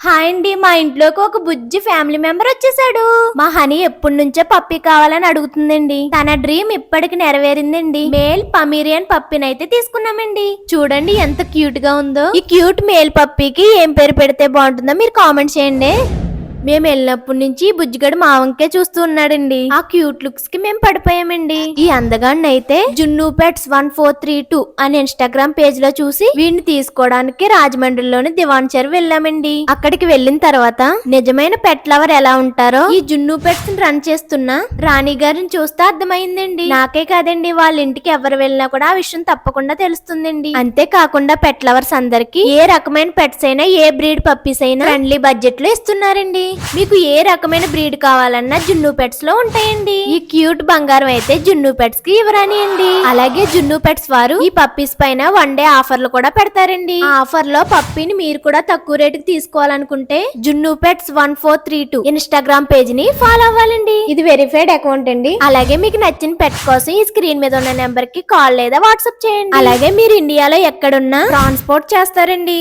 Hi అండి, మా ఇంట్లోకి ఒక బుజ్జి ఫ్యామిలీ మెంబర్ వచ్చేసాడు. మా హనీ ఎప్పటి నుంచో పప్పి కావాలని అడుగుతుందండి. తన డ్రీమ్ ఇప్పటికి నెరవేరిందండి. మేల్ పమీరియన్ పప్పినైతే తీసుకున్నామండి. చూడండి ఎంత క్యూట్ గా ఉందో. ఈ క్యూట్ మేల్ పప్పికి ఏం పేరు పెడితే బాగుంటుందో మీరు కామెంట్ చేయండి. మేము వెళ్ళినప్పటి నుంచి బుజ్జిగడు మా వంకే చూస్తూ ఉన్నాడండి. ఆ క్యూట్ లుక్స్ కి మేము పడిపోయామండి. ఈ అందగాడిని అయితే జున్ను పెట్స్ 1432 అనే ఇన్స్టాగ్రామ్ పేజ్ లో చూసి వీడిని తీసుకోవడానికి రాజమండ్రిలోని దివాన్ చెరువు వెళ్ళామండి. అక్కడికి వెళ్ళిన తర్వాత నిజమైన పెట్ లవర్ ఎలా ఉంటారో ఈ జున్ను పెట్స్ రన్ చేస్తున్న రాణి గారిని చూస్తే అర్థమైందండి. నాకే కాదండి, వాళ్ళ ఇంటికి ఎవరు వెళ్ళినా కూడా ఆ విషయం తప్పకుండా తెలుస్తుందండి. అంతేకాకుండా పెట్ లవర్స్ అందరికి ఏ రకమైన పెట్స్ అయినా ఏ బ్రీడ్ పప్పీస్ అయినా ఫ్రెండ్లీ బడ్జెట్ లో ఇస్తున్నారండి. మీకు ఏ రకమైన బ్రీడ్ కావాలన్నా జున్ను పెట్స్ లో ఉంటాయండి. ఈ క్యూట్ బంగారం అయితే జున్ను పెట్స్ కి ఇవ్వరానియండి. అలాగే జున్ను పెట్స్ వారు ఈ పప్పీస్ పైన 1 డే ఆఫర్లు కూడా పెడతారండి. ఆ ఆఫర్ లో పప్పీని మీరు కూడా తక్కువ రేటుకి తీసుకోవాలనుకుంటే జున్ను పెట్స్ 1432 ఇన్స్టాగ్రామ్ పేజ్ ని ఫాలో అవ్వాలండి. ఇది వెరిఫైడ్ అకౌంట్ అండి. అలాగే మీకు నచ్చిన పెట్ కోసం ఈ స్క్రీన్ మీద ఉన్న నెంబర్ కి కాల్ లేదా వాట్సాప్ చేయండి. అలాగే మీరు ఇండియాలో ఎక్కడున్నా ట్రాన్స్పోర్ట్ చేస్తారండి.